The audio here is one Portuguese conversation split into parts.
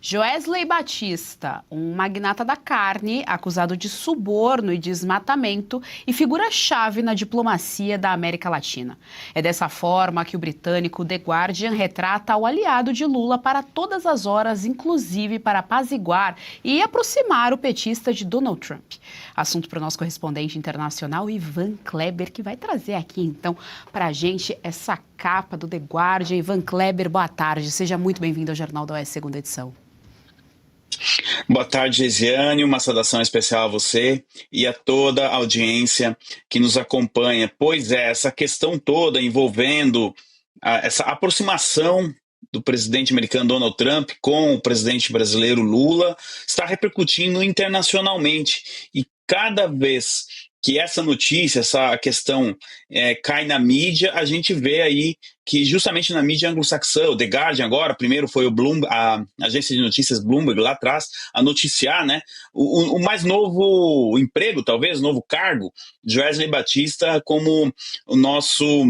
Joesley Batista, um magnata da carne, acusado de suborno e desmatamento e figura-chave na diplomacia da América Latina. É dessa forma que o britânico The Guardian retrata o aliado de Lula para todas as horas, inclusive para apaziguar e aproximar o petista de Donald Trump. Assunto para o nosso correspondente internacional, Ivan Kleber, que vai trazer aqui, então, para a gente essa capa do The Guardian. Ivan Kleber, boa tarde. Seja muito bem-vindo ao Jornal da Oeste, segunda edição. Boa tarde, Geisiane. Uma saudação especial a você e a toda a audiência que nos acompanha. Pois é, essa questão toda envolvendo essa aproximação do presidente americano Donald Trump com o presidente brasileiro Lula está repercutindo internacionalmente. E cada vez que essa notícia, essa questão cai na mídia, a gente vê aí que justamente na mídia anglo-saxã, o The Guardian agora, primeiro foi o Bloomberg, a agência de notícias Bloomberg lá atrás, a noticiar, né, o mais novo emprego, talvez, novo cargo, de Joesley Batista como o nosso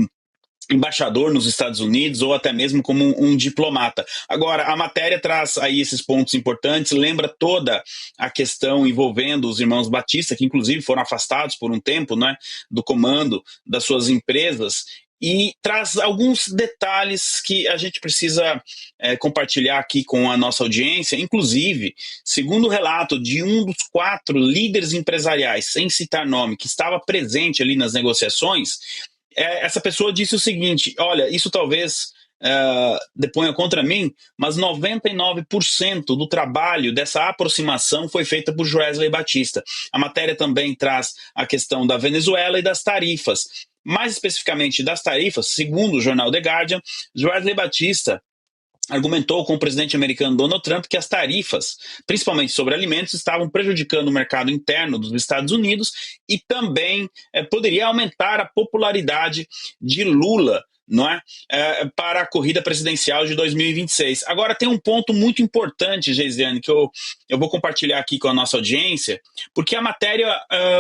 embaixador nos Estados Unidos ou até mesmo como um diplomata. Agora, a matéria traz aí esses pontos importantes, lembra toda a questão envolvendo os irmãos Batista, que inclusive foram afastados por um tempo, né, do comando das suas empresas, e traz alguns detalhes que a gente precisa compartilhar aqui com a nossa audiência. Inclusive, segundo o relato de um dos 4 líderes empresariais, sem citar nome, que estava presente ali nas negociações, essa pessoa disse o seguinte: olha, isso talvez deponha contra mim, mas 99% do trabalho dessa aproximação foi feita por Joesley Batista. A matéria também traz a questão da Venezuela e das tarifas. Mais especificamente das tarifas, segundo o jornal The Guardian, Joesley Batista argumentou com o presidente americano Donald Trump que as tarifas, principalmente sobre alimentos, estavam prejudicando o mercado interno dos Estados Unidos e também poderia aumentar a popularidade de Lula, não é? Para a corrida presidencial de 2026. Agora, tem um ponto muito importante, Geisiane, que eu vou compartilhar aqui com a nossa audiência, porque a matéria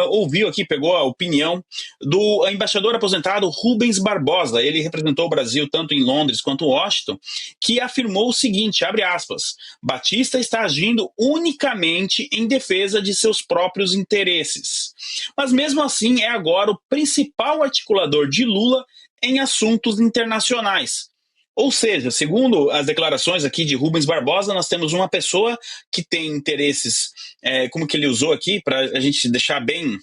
ouviu aqui, pegou a opinião do embaixador aposentado Rubens Barbosa. Ele representou o Brasil tanto em Londres quanto em Washington, que afirmou o seguinte, abre aspas: Batista está agindo unicamente em defesa de seus próprios interesses. Mas mesmo assim é agora o principal articulador de Lula em assuntos internacionais. Ou seja, segundo as declarações aqui de Rubens Barbosa, nós temos uma pessoa que tem interesses, como que ele usou aqui, para a gente deixar bem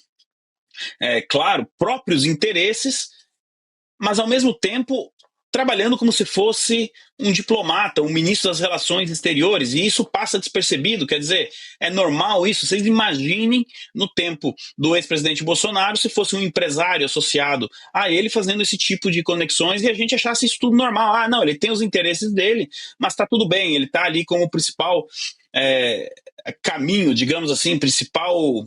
claro, próprios interesses, mas ao mesmo tempo trabalhando como se fosse um diplomata, um ministro das relações exteriores, e isso passa despercebido, quer dizer, é normal isso. Vocês imaginem no tempo do ex-presidente Bolsonaro se fosse um empresário associado a ele fazendo esse tipo de conexões e a gente achasse isso tudo normal. Ah, não, ele tem os interesses dele, mas tá tudo bem, ele tá ali como o principal caminho, digamos assim, principal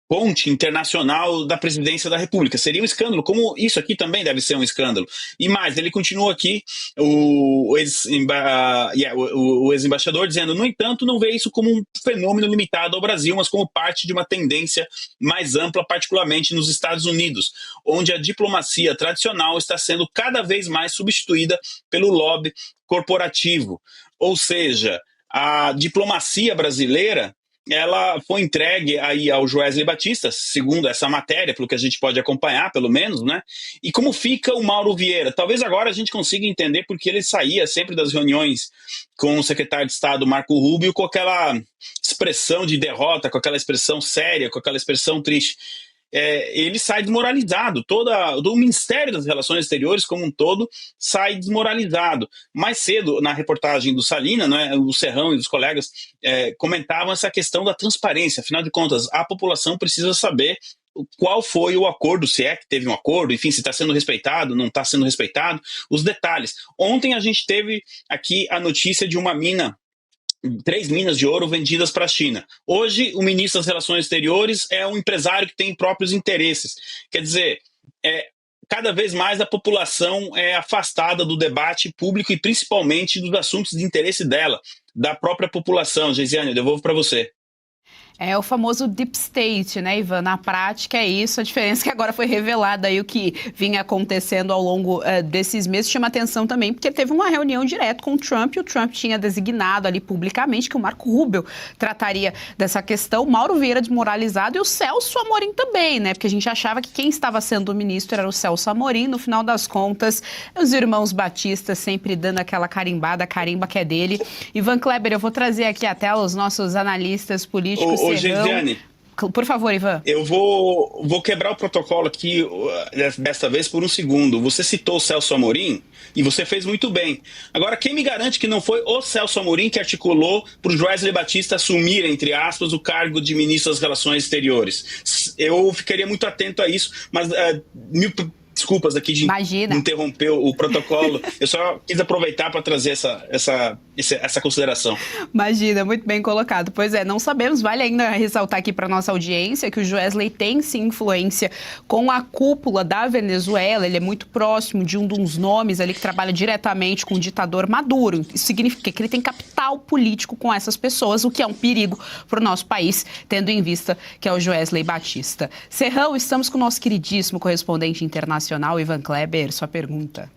ponte internacional da presidência da República. Seria um escândalo, como isso aqui também deve ser um escândalo. E mais, ele continua aqui, o ex-embaixador, dizendo: no entanto, não vê isso como um fenômeno limitado ao Brasil, mas como parte de uma tendência mais ampla, particularmente nos Estados Unidos, onde a diplomacia tradicional está sendo cada vez mais substituída pelo lobby corporativo. Ou seja, a diplomacia brasileira, ela foi entregue aí ao Joesley Batista, segundo essa matéria, pelo que a gente pode acompanhar, pelo menos, né? E como fica o Mauro Vieira? Talvez agora a gente consiga entender porque ele saía sempre das reuniões com o secretário de Estado, Marco Rubio, com aquela expressão de derrota, com aquela expressão séria, com aquela expressão triste. Ele sai desmoralizado, todo o Ministério das Relações Exteriores como um todo sai desmoralizado. Mais cedo, na reportagem do Salina, né, o Serrão e os colegas comentavam essa questão da transparência. Afinal de contas, a população precisa saber qual foi o acordo, se é que teve um acordo, enfim, se está sendo respeitado, não está sendo respeitado, os detalhes. Ontem a gente teve aqui a notícia de uma mina, 3 minas de ouro vendidas para a China. Hoje, o ministro das Relações Exteriores é um empresário que tem próprios interesses. Quer dizer, cada vez mais a população é afastada do debate público e principalmente dos assuntos de interesse dela, da própria população. Geisiane, eu devolvo para você. É o famoso deep state, né, Ivan? Na prática é isso, a diferença é que agora foi revelada aí o que vinha acontecendo ao longo desses meses. Chama atenção também porque teve uma reunião direto com o Trump e o Trump tinha designado ali publicamente que o Marco Rubio trataria dessa questão, Mauro Vieira desmoralizado e o Celso Amorim também, né? Porque a gente achava que quem estava sendo o ministro era o Celso Amorim, no final das contas, os irmãos Batista sempre dando aquela carimbada, a carimba que é dele. Ivan Kleber, eu vou trazer aqui até os nossos analistas políticos. Ô, Geisiane, Por favor, Ivan. eu vou quebrar o protocolo aqui desta vez por um segundo. Você citou o Celso Amorim e você fez muito bem. Agora, quem me garante que não foi o Celso Amorim que articulou para o Joesley Batista assumir, entre aspas, o cargo de ministro das Relações Exteriores? Eu ficaria muito atento a isso, mas desculpas aqui de interromper o protocolo. Eu só quis aproveitar para trazer essa consideração. Imagina, muito bem colocado. Pois é, não sabemos, vale ainda ressaltar aqui para nossa audiência que o Joesley tem sim influência com a cúpula da Venezuela, ele é muito próximo de um dos nomes ali que trabalha diretamente com o ditador Maduro. Isso significa que ele tem capital político com essas pessoas, o que é um perigo para o nosso país, tendo em vista que é o Joesley Batista. Serrão, estamos com o nosso queridíssimo correspondente internacional, Ivan Kleber, sua pergunta.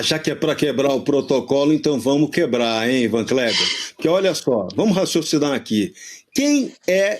Já que é para quebrar o protocolo, então vamos quebrar, hein, Ivan Kleber? Porque olha só, vamos raciocinar aqui. Quem é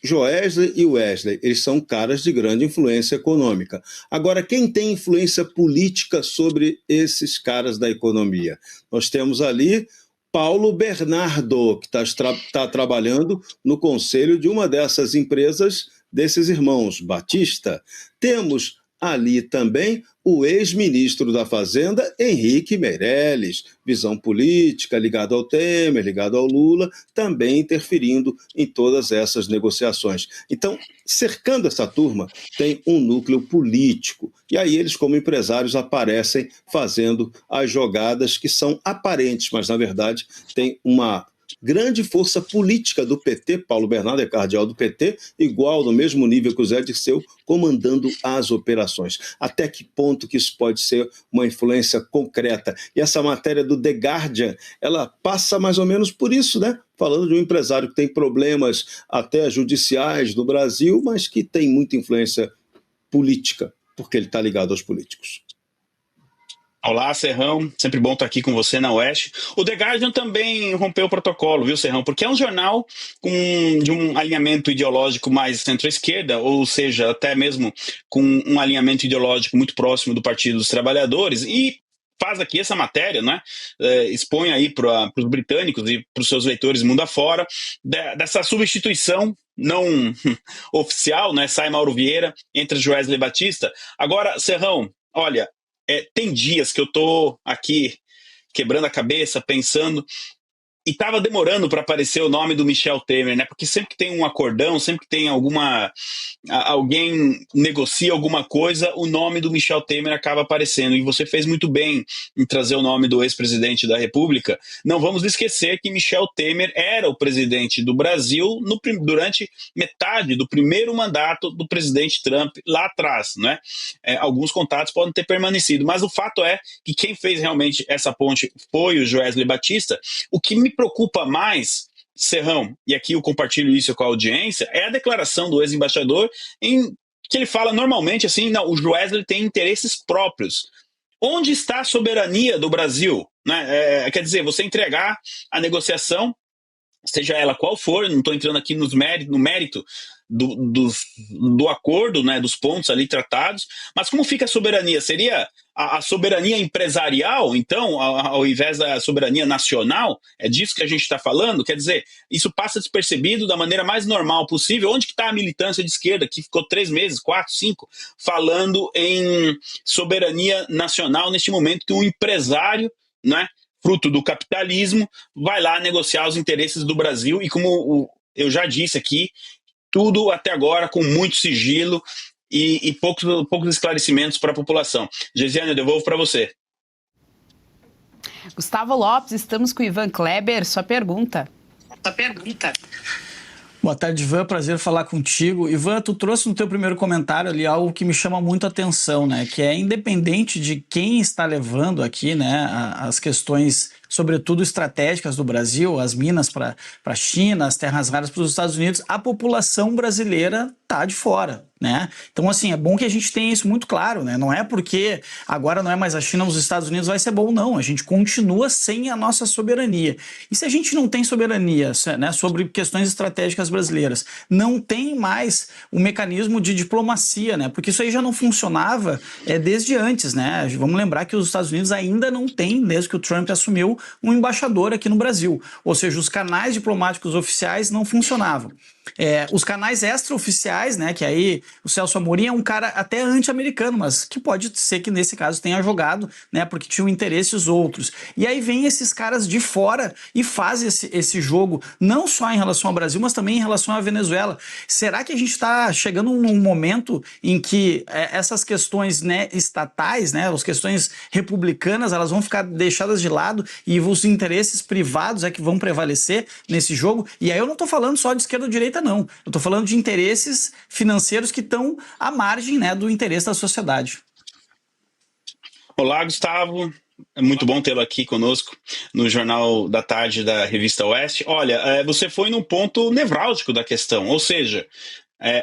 Joesley e Wesley? Eles são caras de grande influência econômica. Agora, quem tem influência política sobre esses caras da economia? Nós temos ali Paulo Bernardo, que está trabalhando no conselho de uma dessas empresas desses irmãos Batista. Temos ali também o ex-ministro da Fazenda, Henrique Meirelles, visão política, ligado ao Temer, ligado ao Lula, também interferindo em todas essas negociações. Então, cercando essa turma, tem um núcleo político. E aí eles, como empresários, aparecem fazendo as jogadas que são aparentes, mas, na verdade, tem uma grande força política do PT, Paulo Bernardo é cardeal do PT, igual, no mesmo nível que o Zé Dirceu, comandando as operações. Até que ponto que isso pode ser uma influência concreta? E essa matéria do The Guardian, ela passa mais ou menos por isso, né? Falando de um empresário que tem problemas até judiciais no Brasil, mas que tem muita influência política, porque ele está ligado aos políticos. Olá, Serrão. Sempre bom estar aqui com você na Oeste. O The Guardian também rompeu o protocolo, viu, Serrão? Porque é um jornal de um alinhamento ideológico mais centro-esquerda, ou seja, até mesmo com um alinhamento ideológico muito próximo do Partido dos Trabalhadores, e faz aqui essa matéria, né? Expõe aí para os britânicos e para os seus leitores mundo afora, dessa substituição não oficial, né? Sai Mauro Vieira, entra Joesley Batista. Agora, Serrão, olha, tem dias que eu tô aqui quebrando a cabeça, pensando, e tava demorando para aparecer o nome do Michel Temer, né? Porque sempre que tem um acordão, sempre que tem alguém negocia alguma coisa, o nome do Michel Temer acaba aparecendo. E você fez muito bem em trazer o nome do ex-presidente da República. Não vamos esquecer que Michel Temer era o presidente do Brasil durante metade do primeiro mandato do presidente Trump lá atrás, né? Alguns contatos podem ter permanecido, mas o fato é que quem fez realmente essa ponte foi o Joesley Batista. O que me preocupa mais, Serrão, e aqui eu compartilho isso com a audiência, é a declaração do ex-embaixador em que ele fala normalmente assim, não, o Joesley tem interesses próprios. Onde está a soberania do Brasil? Né? Quer dizer, você entregar a negociação, seja ela qual for, não estou entrando aqui no mérito do acordo, né, dos pontos ali tratados, mas como fica a soberania? Seria a soberania empresarial, então, ao invés da soberania nacional? É disso que a gente está falando? Quer dizer, isso passa despercebido da maneira mais normal possível. Onde que está a militância de esquerda, que ficou 3 meses, 4, 5, falando em soberania nacional neste momento que um empresário, né, fruto do capitalismo, vai lá negociar os interesses do Brasil e, como eu já disse aqui, tudo até agora com muito sigilo e poucos esclarecimentos para a população. Geisiane, eu devolvo para você. Gustavo Lopes, estamos com o Ivan Kleber. Sua pergunta. Boa tarde, Ivan. Prazer falar contigo. Ivan, tu trouxe no teu primeiro comentário ali algo que me chama muito a atenção, né? Que é independente de quem está levando aqui, né, as questões sobretudo estratégicas do Brasil, as minas para a China, as terras raras para os Estados Unidos, a população brasileira está de fora, né? Então, assim, é bom que a gente tenha isso muito claro, né? Não é porque agora não é mais a China, os Estados Unidos vai ser bom, não. A gente continua sem a nossa soberania. E se a gente não tem soberania, né, sobre questões estratégicas brasileiras, não tem mais o mecanismo de diplomacia, né? Porque isso aí já não funcionava desde antes, né? Vamos lembrar que os Estados Unidos ainda não tem, desde que o Trump assumiu, um embaixador aqui no Brasil. Ou seja, os canais diplomáticos oficiais não funcionavam. Os canais extraoficiais, né, que aí o Celso Amorim é um cara até anti-americano, mas que pode ser que nesse caso tenha jogado, né, porque tinham interesses outros. E aí vem esses caras de fora e fazem esse jogo, não só em relação ao Brasil, mas também em relação à Venezuela. Será que a gente está chegando num momento em que essas questões, né, estatais, né, as questões republicanas, elas vão ficar deixadas de lado e os interesses privados é que vão prevalecer nesse jogo? E aí eu não estou falando só de esquerda ou direita, não. Eu estou falando de interesses financeiros que estão à margem, né, do interesse da sociedade. Olá, Gustavo. É muito bom tê-lo aqui conosco no Jornal da Tarde da Revista Oeste. Olha, você foi num ponto nevrálgico da questão, ou seja,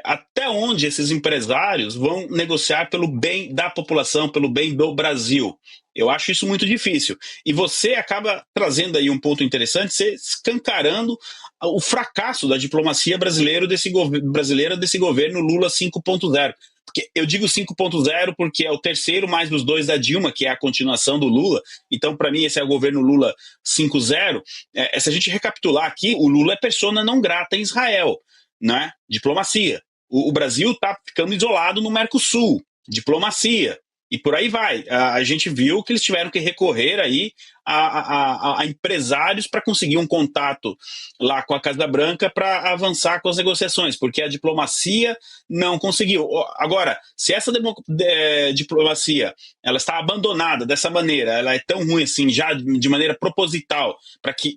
até onde esses empresários vão negociar pelo bem da população, pelo bem do Brasil. Eu acho isso muito difícil. E você acaba trazendo aí um ponto interessante, você escancarando o fracasso da diplomacia brasileira desse governo Lula 5.0. Porque eu digo 5.0 porque é o terceiro mais os 2 da Dilma, que é a continuação do Lula. Então, para mim, esse é o governo Lula 5.0. Se a gente recapitular aqui, o Lula é persona não grata em Israel, né? Diplomacia. O Brasil está ficando isolado no Mercosul. Diplomacia. E por aí vai. A gente viu que eles tiveram que recorrer aí a empresários para conseguir um contato lá com a Casa Branca para avançar com as negociações, porque a diplomacia não conseguiu. Agora, se essa diplomacia ela está abandonada dessa maneira, ela é tão ruim assim, já de maneira proposital,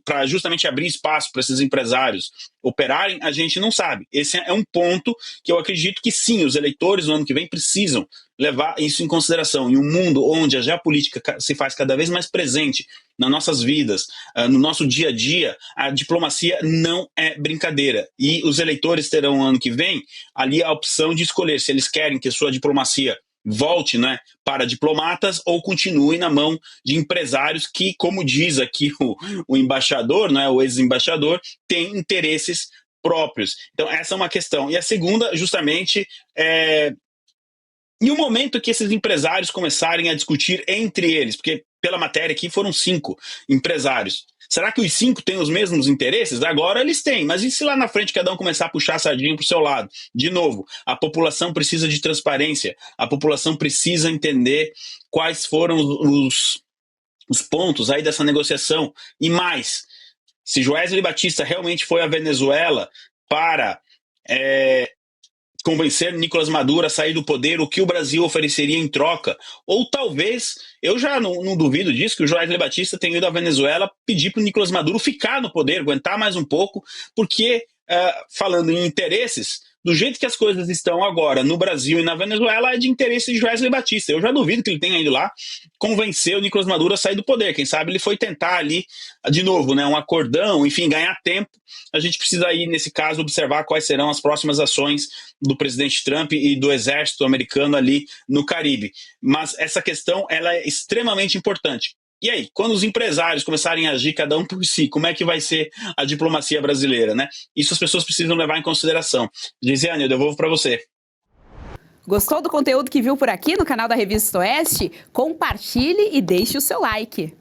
para justamente abrir espaço para esses empresários operarem, a gente não sabe. Esse é um ponto que eu acredito que sim, os eleitores no ano que vem precisam levar isso em consideração. Em um mundo onde a geopolítica se faz cada vez mais presente nas nossas vidas, no nosso dia a dia, a diplomacia não é brincadeira. E os eleitores terão ano que vem ali a opção de escolher se eles querem que a sua diplomacia volte, né, para diplomatas ou continue na mão de empresários que, como diz aqui o embaixador, né, o ex-embaixador, tem interesses próprios. Então essa é uma questão. E a segunda, justamente, em um momento que esses empresários começarem a discutir entre eles, porque pela matéria aqui foram 5 empresários. Será que os 5 têm os mesmos interesses? Agora eles têm, mas e se lá na frente cada um começar a puxar a sardinha para o seu lado? De novo, a população precisa de transparência, a população precisa entender quais foram os pontos aí dessa negociação. E mais, se Joesley Batista realmente foi à Venezuela para convencer Nicolás Maduro a sair do poder, o que o Brasil ofereceria em troca, ou talvez, eu já não duvido disso, que o Joesley Batista tenha ido à Venezuela pedir para o Nicolás Maduro ficar no poder, aguentar mais um pouco, porque, falando em interesses, do jeito que as coisas estão agora no Brasil e na Venezuela, é de interesse de Joesley Batista. Eu já duvido que ele tenha ido lá convencer o Nicolás Maduro a sair do poder. Quem sabe ele foi tentar ali, de novo, né, um acordão, enfim, ganhar tempo. A gente precisa aí, nesse caso, observar quais serão as próximas ações do presidente Trump e do exército americano ali no Caribe. Mas essa questão ela é extremamente importante. E aí, quando os empresários começarem a agir cada um por si, como é que vai ser a diplomacia brasileira, né? Isso as pessoas precisam levar em consideração. Gisiane, eu devolvo para você. Gostou do conteúdo que viu por aqui no canal da Revista Oeste? Compartilhe e deixe o seu like.